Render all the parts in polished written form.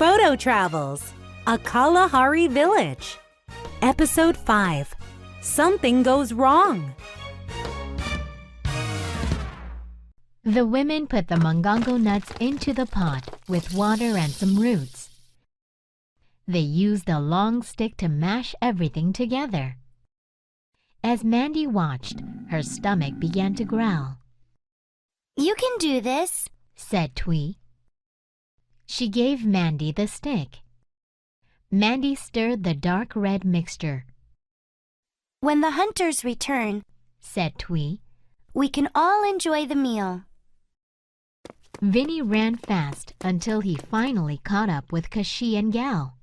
Photo Travels, a Kalahari Village. Episode 5, Something Goes Wrong. The women put the mongongo nuts into the pot with water and some roots. They used a long stick to mash everything together. As Mandy watched, her stomach began to growl. "You can do this," said Twee. She gave Mandy the stick. Mandy stirred the dark red mixture. "When the hunters return," said Twee, "we can all enjoy the meal." Vinny ran fast until he finally caught up with Kashie and Gao.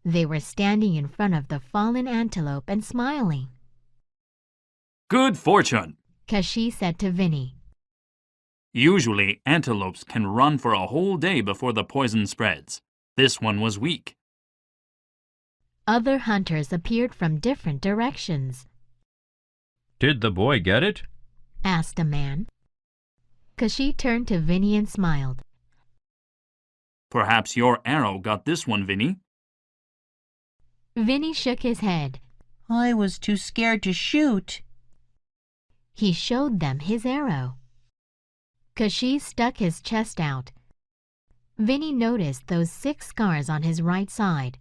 They were standing in front of the fallen antelope and smiling. Good fortune, Kashie said to Vinny. Usually, antelopes can run for a whole day before the poison spreads. This one was weak. Other hunters appeared from different directions. Did the boy get it? Asked a man. Kashie turned to Vinny and smiled. Perhaps your arrow got this one, Vinny. Vinny shook his head. I was too scared to shoot. He showed them his arrow. Kashie stuck his chest out. Vinny noticed those 6 scars on his right side.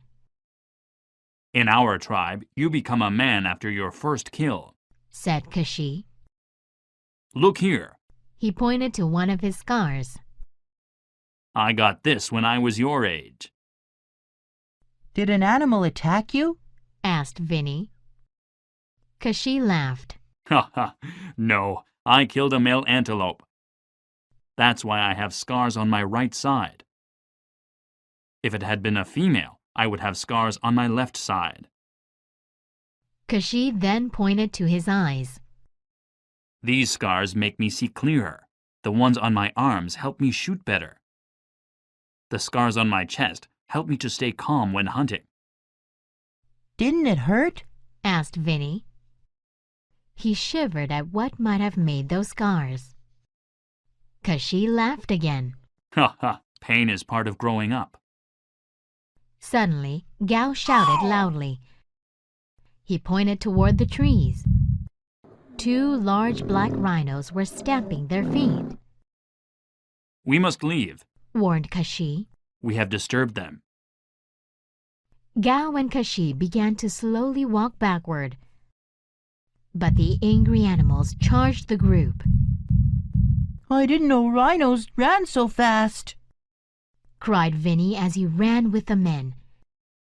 In our tribe, you become a man after your first kill, said Kashie. Look here. He pointed to one of his scars. I got this when I was your age. Did an animal attack you? Asked Vinny. Kashie laughed. Ha ha, no, I killed a male antelope. That's why I have scars on my right side. If it had been a female, I would have scars on my left side. Kashie then pointed to his eyes. These scars make me see clearer. The ones on my arms help me shoot better. The scars on my chest help me to stay calm when hunting. Didn't it hurt? Asked Vinny. He shivered at what might have made those scars. Kashie laughed again. Ha ha, pain is part of growing up. Suddenly, Gao shouted loudly. He pointed toward the trees. 2 large black rhinos were stamping their feet. We must leave, warned Kashie. We have disturbed them. Gao and Kashie began to slowly walk backward. But the angry animals charged the group. I didn't know rhinos ran so fast, cried Vinny as he ran with the men.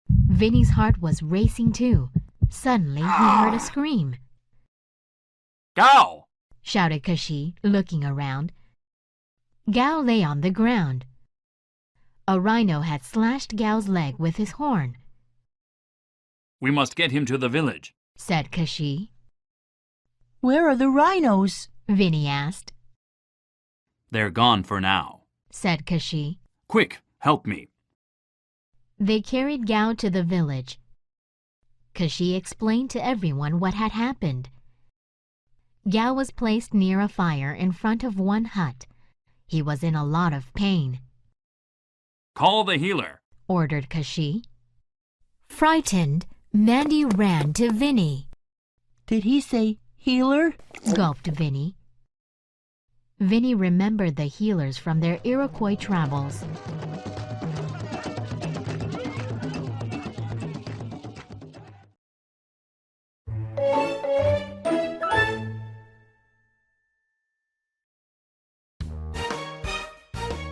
Vinny's heart was racing too. Suddenly he heard a scream. Gao! Shouted Kashie, looking around. Gao lay on the ground. A rhino had slashed Gao's leg with his horn. We must get him to the village, said Kashie. Where are the rhinos? Vinny asked. They're gone for now, said Kashie. Quick, help me. They carried Gao to the village. Kashie explained to everyone what had happened. Gao was placed near a fire in front of one hut. He was in a lot of pain. Call the healer, ordered Kashie. Frightened, Mandy ran to Vinny. Did he say healer? Gulped Vinny. Vinny remembered the healers from their Iroquois travels.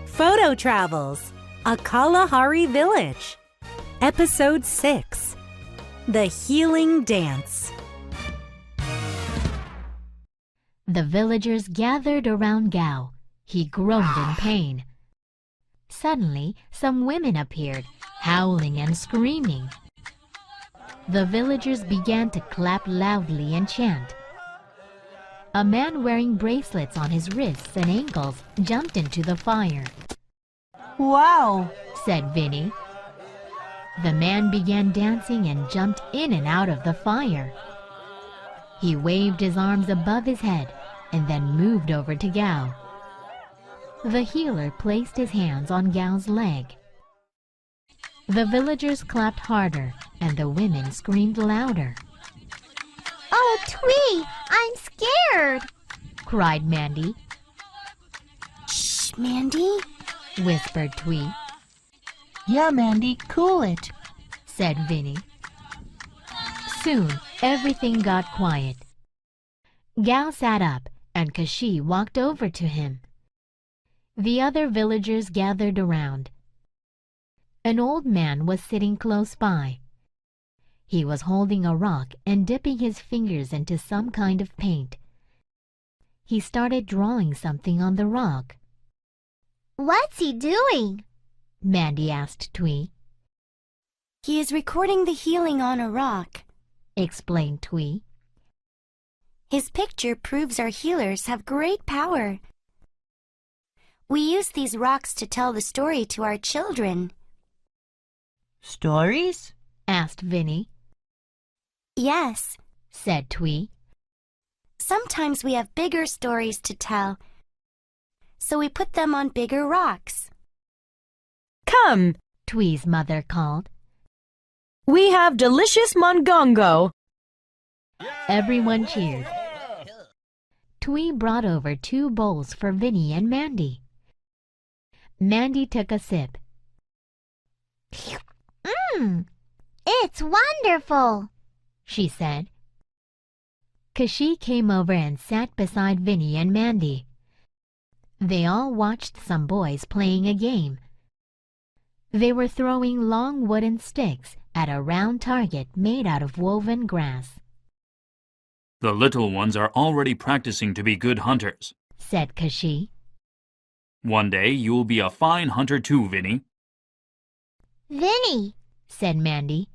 Photo Travels, a Kalahari Village. Episode 6, The Healing Dance. The villagers gathered around Gao. He groaned in pain. Suddenly, some women appeared, howling and screaming. The villagers began to clap loudly and chant. A man wearing bracelets on his wrists and ankles jumped into the fire. Wow, said Vinny. The man began dancing and jumped in and out of the fire. He waved his arms above his head and then moved over to Gao. The healer placed his hands on Gao's leg. The villagers clapped harder and the women screamed louder. Oh, Twee, I'm scared, cried Mandy. Shh, Mandy. Whispered Twee. Yeah, Mandy, cool it. Said Vinny. Soon, everything got quiet. Gao sat up and Kashi walked over to him. The other villagers gathered around. An old man was sitting close by. He was holding a rock and dipping his fingers into some kind of paint. He started drawing something on the rock. What's he doing? Mandy asked Twee. He is recording the healing on a rock, Explained Twee. His picture proves our healers have great power. We use these rocks to tell the story to our children. Stories? Asked Vinny. Yes, Said Twee. sometimes we have bigger stories to tell, so we put them on bigger rocks. Come, Twee's mother called. we have delicious mongongo. Everyone cheered. Twee brought over 2 bowls for Vinny and Mandy. Mandy took a sip. It's wonderful, She said. Kashi came over and sat beside Vinny and Mandy. They all watched some boys playing a game. They were throwing long wooden sticks at a round target made out of woven grass, The little ones are already practicing to be good hunters. said Kashi. One day you'll be a fine hunter too, Vinny. Vinny, Said Mandy.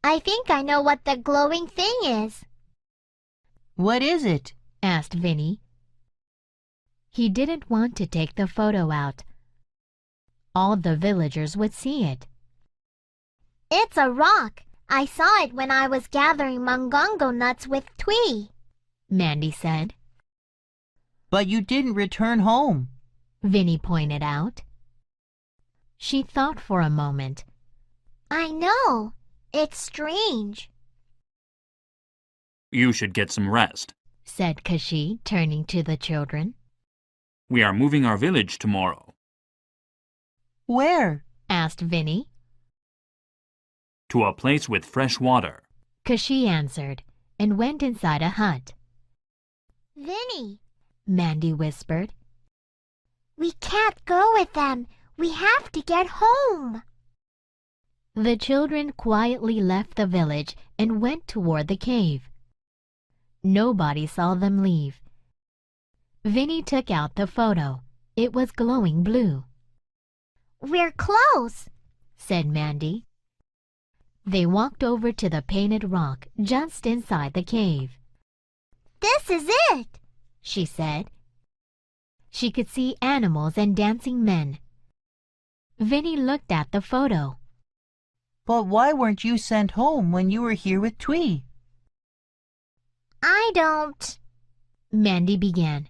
I think I know what the glowing thing is. What is it? Asked Vinny. He didn't want to take the photo out. All the villagers would see it. It's a rock. I saw it when I was gathering mongongo nuts with Twee. Mandy said. But you didn't return home. Vinny pointed out. She thought for a moment. I know. It's strange. You should get some rest. Said Kashi, turning to the children. We are moving our village tomorrow. Where? Asked Vinny. To a place with fresh water. Kashi answered and went inside a hut. Vinny, Mandy whispered. we can't go with them. We have to get home. The children quietly left the village and went toward the cave. Nobody saw them leave. Vinny took out the photo. It was glowing blue. We're close. Said Mandy. They walked over to the painted rock just inside the cave. This is it. She said. She could see animals and dancing men. Vinny looked at the photo. But why weren't you sent home when you were here with Twee? I don't. Mandy began.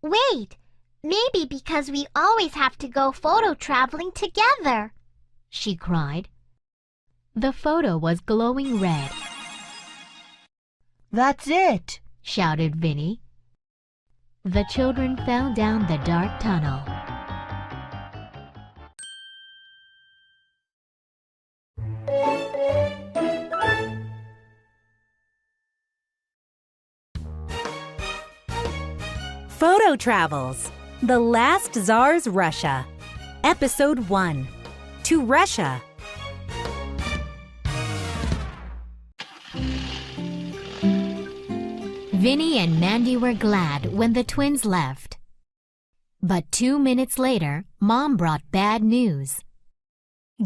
Wait, maybe because we always have to go photo traveling together. She cried. The photo was glowing red. That's it! Shouted Vinny. The children fell down the dark tunnel. Photo Travels, The Last Tsar's Russia. Episode 1. To Russia. Vinny and Mandy were glad when the twins left. But 2 minutes later, Mom brought bad news.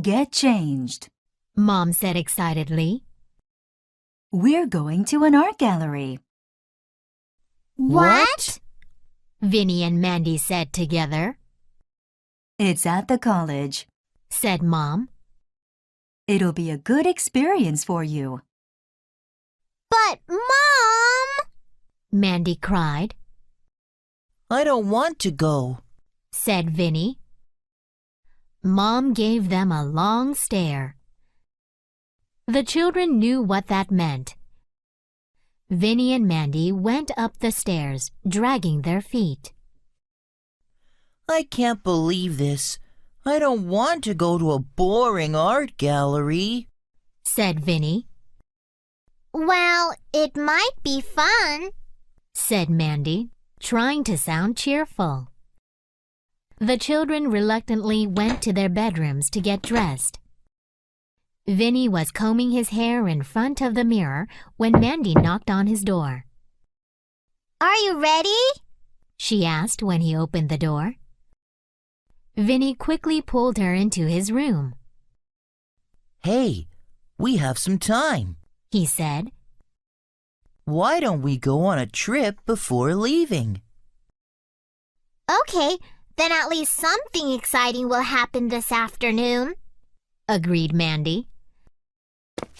Get changed. Mom said excitedly. We're going to an art gallery. What? Vinny and Mandy said together. It's at the college. Said Mom. It'll be a good experience for you. But, Mom! Mandy cried. I don't want to go. Said Vinny. Mom gave them a long stare. The children knew what that meant. Vinny and Mandy went up the stairs, dragging their feet. I can't believe this. I don't want to go to a boring art gallery, said Vinny. Well, it might be fun, said Mandy, trying to sound cheerful. The children reluctantly went to their bedrooms to get dressed. Vinny was combing his hair in front of the mirror when Mandy knocked on his door. Are you ready? She asked when he opened the door. Vinny quickly pulled her into his room. Hey, we have some time, he said. Why don't we go on a trip before leaving? Okay, then at least something exciting will happen this afternoon, agreed Mandy.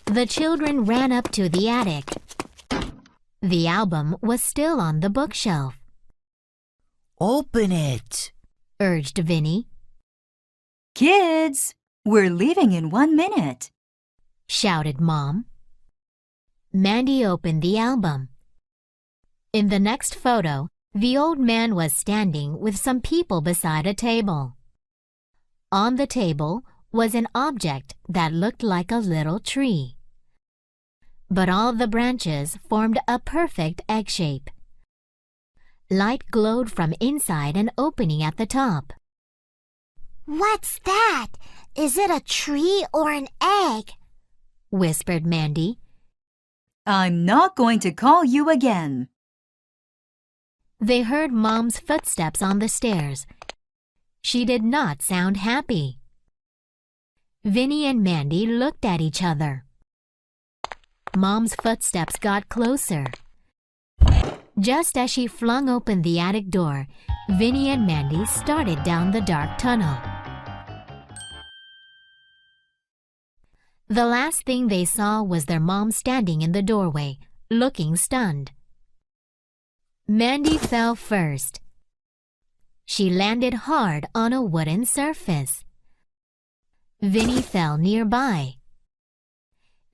The children ran up to the attic. The album was still on the bookshelf. Open it, urged Vinny. Kids, we're leaving in 1 minute, shouted Mom. Mandy opened the album. In the next photo, the old man was standing with some people beside a table. On the table was an object that looked like a little tree. But all the branches formed a perfect egg shape. Light glowed from inside an opening at the top. What's that? Is it a tree or an egg? whispered Mandy. I'm not going to call you again. They heard Mom's footsteps on the stairs. She did not sound happy. Vinny and Mandy looked at each other. Mom's footsteps got closer. Just as she flung open the attic door, Vinny and Mandy started down the dark tunnel. The last thing they saw was their mom standing in the doorway, looking stunned. Mandy fell first. She landed hard on a wooden surface. Vinny fell nearby.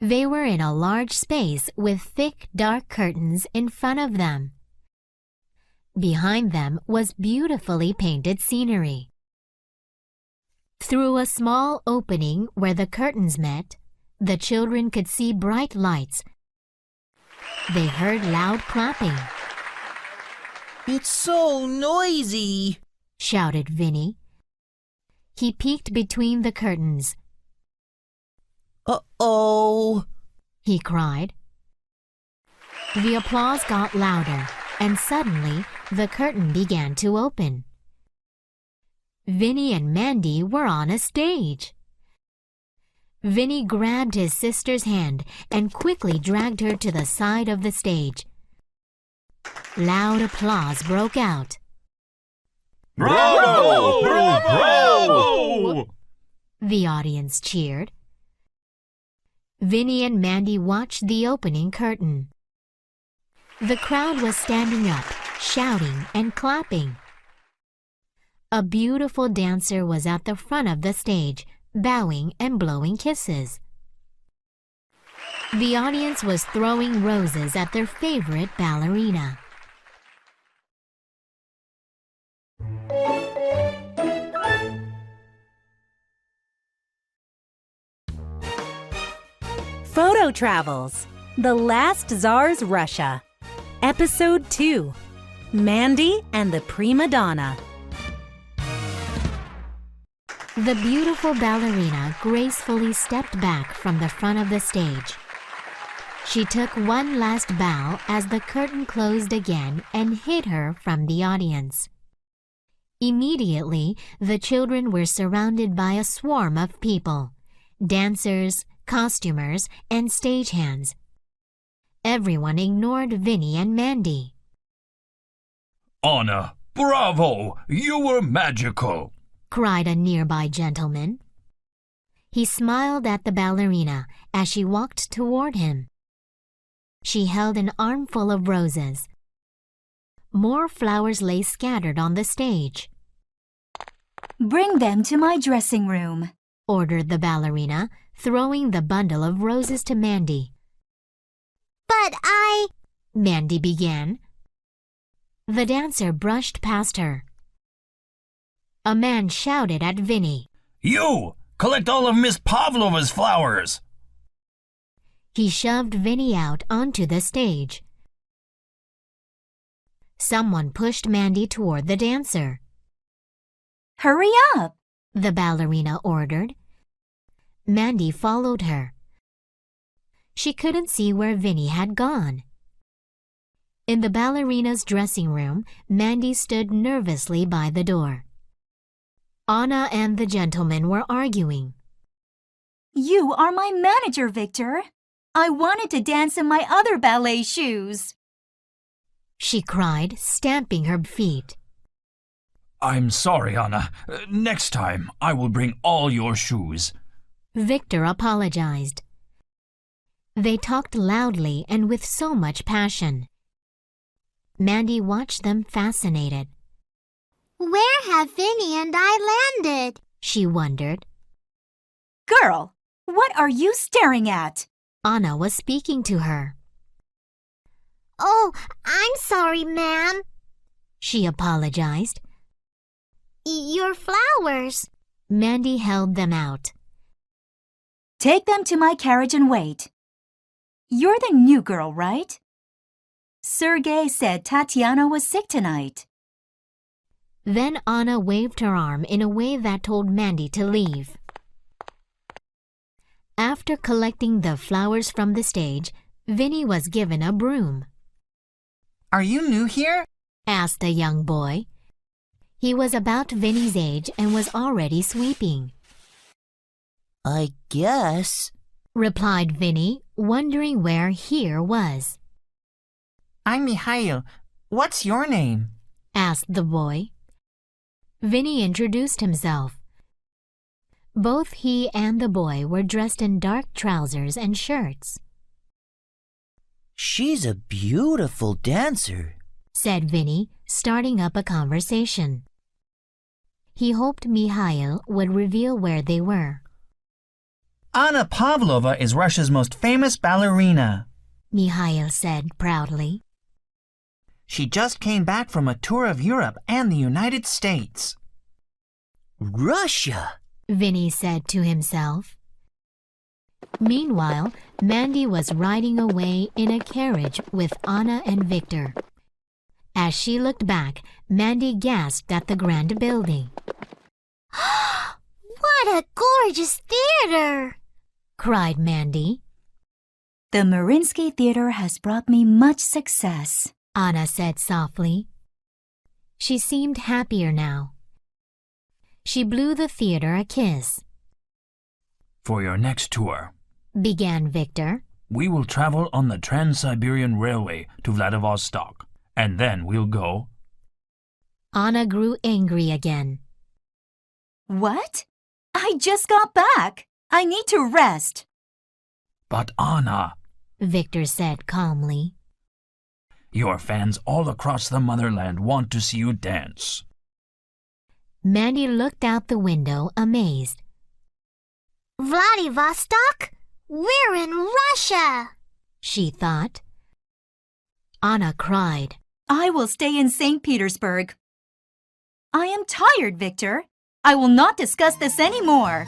They were in a large space with thick, dark curtains in front of them. Behind them was beautifully painted scenery. Through a small opening where the curtains met, the children could see bright lights. They heard loud clapping. It's so noisy, shouted Vinny. He peeked between the curtains. Uh-oh, he cried. The applause got louder, and suddenly the curtain began to open. Vinny and Mandy were on a stage. Vinny grabbed his sister's hand and quickly dragged her to the side of the stage. Loud applause broke out. Bravo! Bravo! The audience cheered. Vinny and Mandy watched the opening curtain. The crowd was standing up, shouting and clapping. A beautiful dancer was at the front of the stage, bowing and blowing kisses. The audience was throwing roses at their favorite ballerina. Photo Travels, The Last Tsar's Russia. Episode 2, Mandy and the Prima Donna. The beautiful ballerina gracefully stepped back from the front of the stage. She took one last bow as the curtain closed again and hid her from the audience. Immediately, the children were surrounded by a swarm of people, dancers, costumers, and stagehands. Everyone ignored Vinny and Mandy. Anna, bravo! You were magical! Cried a nearby gentleman. He smiled at the ballerina as she walked toward him. She held an armful of roses. More flowers lay scattered on the stage. Bring them to my dressing room, ordered the ballerina, throwing the bundle of roses to Mandy. But Mandy began. The dancer brushed past her. A man shouted at Vinny. You! Collect all of Miss Pavlova's flowers! He shoved Vinny out onto the stage. Someone pushed Mandy toward the dancer. Hurry up, the ballerina ordered. Mandy followed her. She couldn't see where Vinny had gone. In the ballerina's dressing room, Mandy stood nervously by the door. Anna and the gentleman were arguing. You are my manager, Victor. I wanted to dance in my other ballet shoes, she cried, stamping her feet. I'm sorry, Anna. Next time, I will bring all your shoes. Victor apologized. They talked loudly and with so much passion. Mandy watched them fascinated. where have Vinny and I landed? She wondered. Girl, what are you staring at? Anna was speaking to her. Oh, I'm sorry, ma'am. She apologized. Your flowers. Mandy held them out. Take them to my carriage and wait. You're the new girl, right? Sergei said Tatiana was sick tonight. Then Anna waved her arm in a way that told Mandy to leave. After collecting the flowers from the stage, Vinny was given a broom. Are you new here? Asked the young boy. He was about Vinny's age and was already sweeping. I guess, replied Vinny, wondering where here was. I'm Mikhail. What's your name? Asked the boy. Vinny introduced himself. Both he and the boy were dressed in dark trousers and shirts. She's a beautiful dancer, said Vinny, starting up a conversation. He hoped Mikhail would reveal where they were. Anna Pavlova is Russia's most famous ballerina, Mikhail said proudly. She just came back from a tour of Europe and the United States. Russia, Vinny said to himself. Meanwhile, Mandy was riding away in a carriage with Anna and Victor. As she looked back, Mandy gasped at the grand building. What a gorgeous theater! Cried Mandy. The Mariinsky Theater has brought me much success, Anna said softly. She seemed happier now. She blew the theater a kiss. For your next tour, began Victor, we will travel on the Trans-Siberian Railway to Vladivostok, and then we'll go. Anna grew angry again. What? I just got back. I need to rest. But Anna, Victor said calmly, your fans all across the motherland want to see you dance. Mandy looked out the window amazed. Vladivostok? We're in Russia! She thought. Anna cried. I will stay in St. Petersburg. I am tired, Victor. I will not discuss this anymore.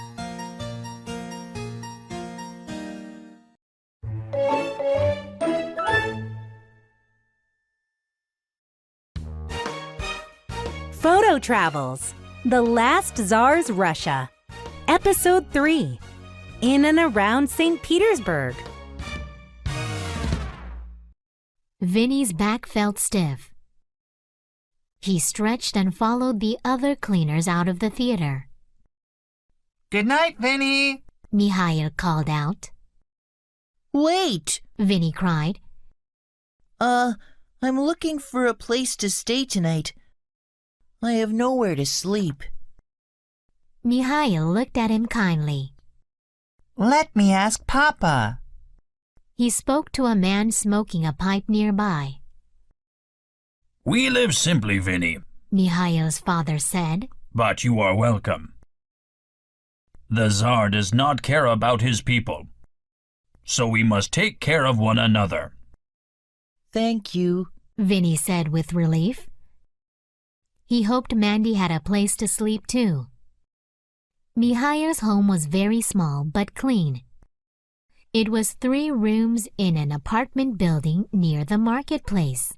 Photo Travels, The Last Tsar's Russia, Episode 3, In and Around St. Petersburg. Vinny's back felt stiff. He stretched and followed the other cleaners out of the theater. Good night, Vinny, Mikhail called out. Wait, Vinny cried. I'm looking for a place to stay tonight. I have nowhere to sleep. Mikhail looked at him kindly. Let me ask Papa. He spoke to a man smoking a pipe nearby. We live simply, Vinny, Mikhail's father said. but you are welcome. The Tsar does not care about his people, so we must take care of one another. Thank you, Vinny said with relief. He hoped Mandy had a place to sleep too. Mihail's home was very small but clean. It was 3 rooms in an apartment building near the marketplace.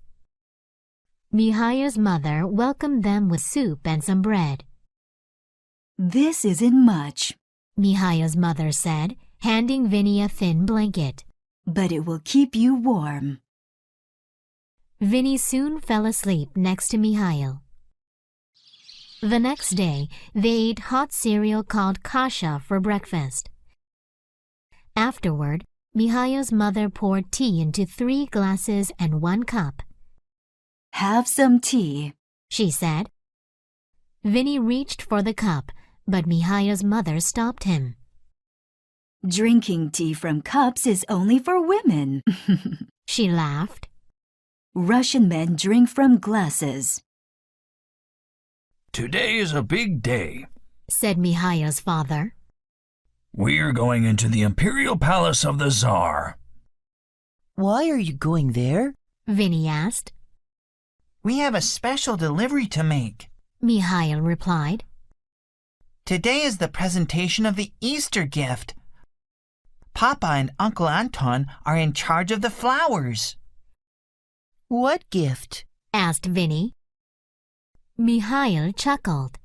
Mihail's mother welcomed them with soup and some bread. This isn't much, Mihail's mother said, handing Vinny a thin blanket. but it will keep you warm. Vinny soon fell asleep next to Mihail. The next day, they ate hot cereal called kasha for breakfast. Afterward, Mihail's mother poured tea into 3 glasses and 1 cup. Have some tea, She said. Vinny reached for the cup, but Mihail's mother stopped him. Drinking tea from cups is only for women. She laughed. Russian men drink from glasses. Today is a big day, Said Mihail's father. We're going into the Imperial Palace of the Tsar. Why are you going there? Vinny asked. We have a special delivery to make. Mihail replied. Today is the presentation of the Easter gift. Papa and Uncle Anton are in charge of the flowers. What gift? Asked Vinny. Mihail chuckled.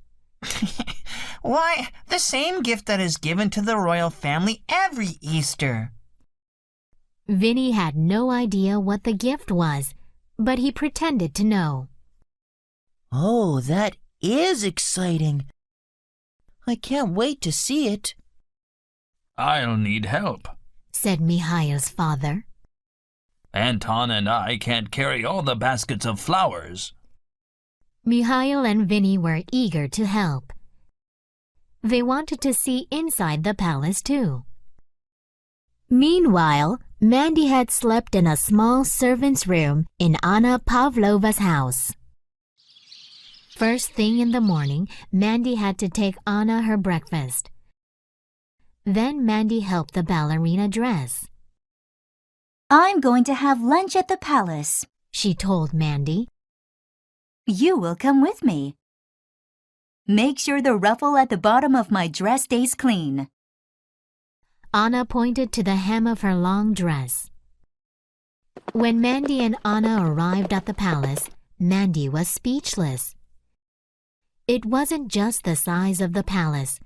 Why, the same gift that is given to the royal family every Easter. Vinny had no idea what the gift was, but he pretended to know. Oh, that is exciting. I can't wait to see it. I'll need help. Said Mihail's father. Anton and I can't carry all the baskets of flowers. Mihail and Vinny were eager to help. They wanted to see inside the palace too. Meanwhile, Mandy had slept in a small servant's room in Anna Pavlova's house. First thing in the morning, Mandy had to take Anna her breakfast. Then Mandy helped the ballerina dress. I'm going to have lunch at the palace, She told Mandy. You will come with me. Make sure the ruffle at the bottom of my dress stays clean. Anna pointed to the hem of her long dress. When Mandy and Anna arrived at the palace, Mandy was speechless. It wasn't just the size of the palace.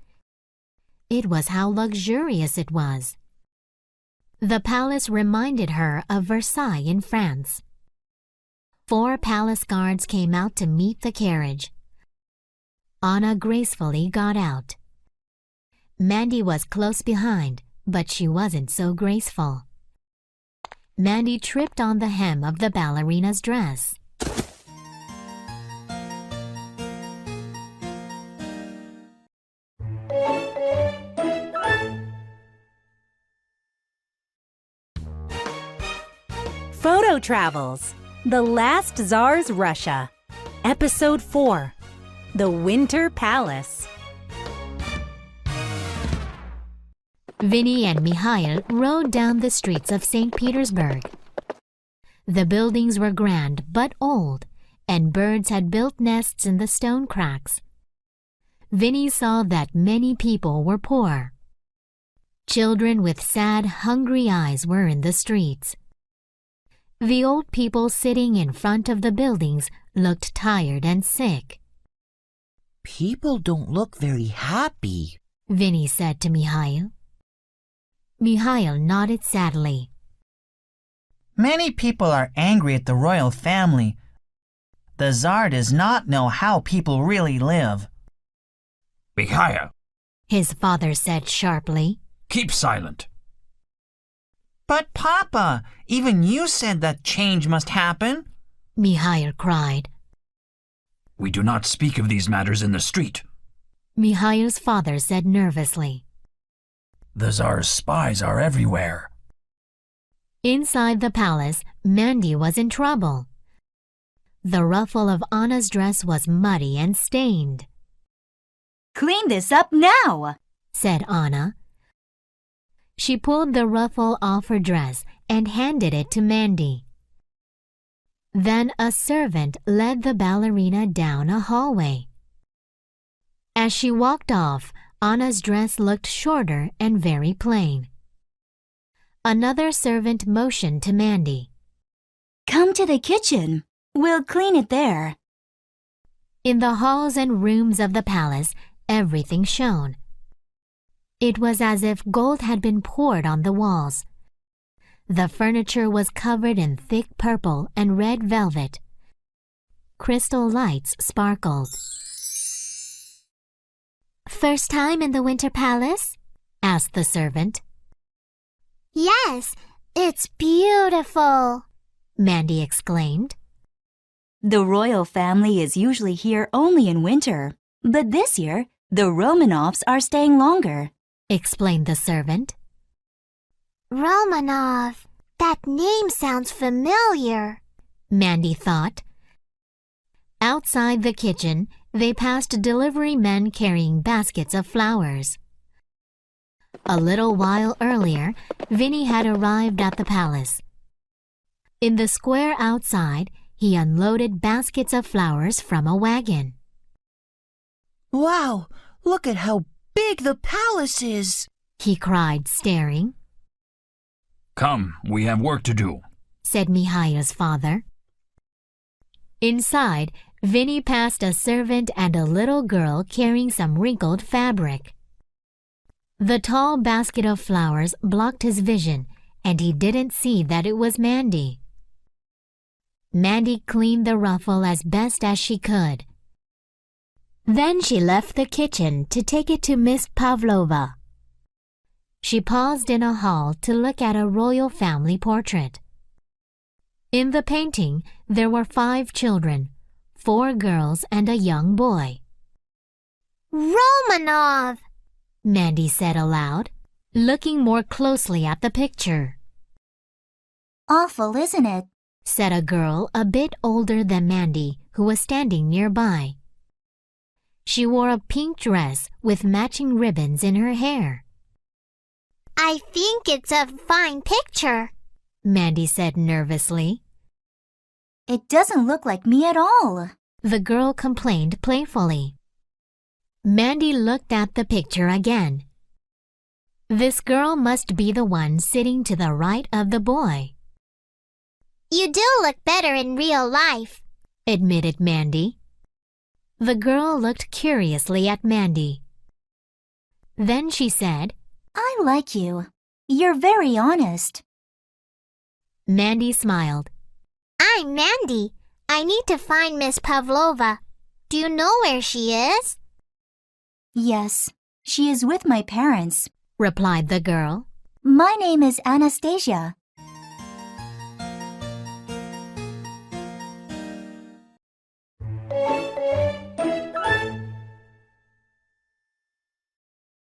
It was how luxurious it was. The palace reminded her of Versailles in France. 4 palace guards came out to meet the carriage. Anna gracefully got out. Mandy was close behind, but she wasn't so graceful. Mandy tripped on the hem of the ballerina's dress. Photo Travels, The Last Tsar's Russia, Episode 4, The Winter Palace. Vinny and Mihail rode down the streets of St. Petersburg. The buildings were grand but old, and birds had built nests in the stone cracks. Vinny saw that many people were poor. Children with sad, hungry eyes were in the streets. The old people sitting in front of the buildings looked tired and sick. People don't look very happy, Vinny said to Mihail. Mihail nodded sadly. Many people are angry at the royal family. The Tsar does not know how people really live. Mikhail, His father said sharply. keep silent. But Papa, even you said that change must happen. Mihail cried. We do not speak of these matters in the street. Mihail's father said nervously. The Tsar's spies are everywhere. Inside the palace, Mandy was in trouble. The ruffle of Anna's dress was muddy and stained. Clean this up now, said Anna. She pulled the ruffle off her dress and handed it to Mandy. Then a servant led the ballerina down a hallway. As she walked off, Anna's dress looked shorter and very plain. Another servant motioned to Mandy. Come to the kitchen. We'll clean it there. In the halls and rooms of the palace, everything shone. It was as if gold had been poured on the walls. The furniture was covered in thick purple and red velvet. Crystal lights sparkled. First time in the Winter Palace? Asked the servant. Yes, it's beautiful, Mandy exclaimed. The royal family is usually here only in winter, but this year, the Romanovs are staying longer, explained the servant. Romanov, that name sounds familiar, Mandy thought. Outside the kitchen, they passed delivery men carrying baskets of flowers. A little while earlier, Vinny had arrived at the palace. In the square outside, he unloaded baskets of flowers from a wagon. Wow, look at how big the palace is, he cried, staring. Come, we have work to do, said Mihaya's father. Inside, Vinny passed a servant and a little girl carrying some wrinkled fabric. The tall basket of flowers blocked his vision, and he didn't see that it was Mandy. Mandy cleaned the ruffle as best as she could. Then she left the kitchen to take it to Miss Pavlova. She paused in a hall to look at a royal family portrait. In the painting, there were 5 children, 4 girls and a young boy. Romanov, Mandy said aloud, looking more closely at the picture. Awful, isn't it? Said a girl a bit older than Mandy, who was standing nearby. She wore a pink dress with matching ribbons in her hair. I think it's a fine picture, Mandy said nervously. It doesn't look like me at all, the girl complained playfully. Mandy looked at the picture again. This girl must be the one sitting to the right of the boy. You do look better in real life, admitted Mandy. The girl looked curiously at Mandy. Then she said, I like you. You're very honest. Mandy smiled. I'm Mandy. I need to find Miss Pavlova. Do you know where she is? Yes, she is with my parents, replied the girl. My name is Anastasia.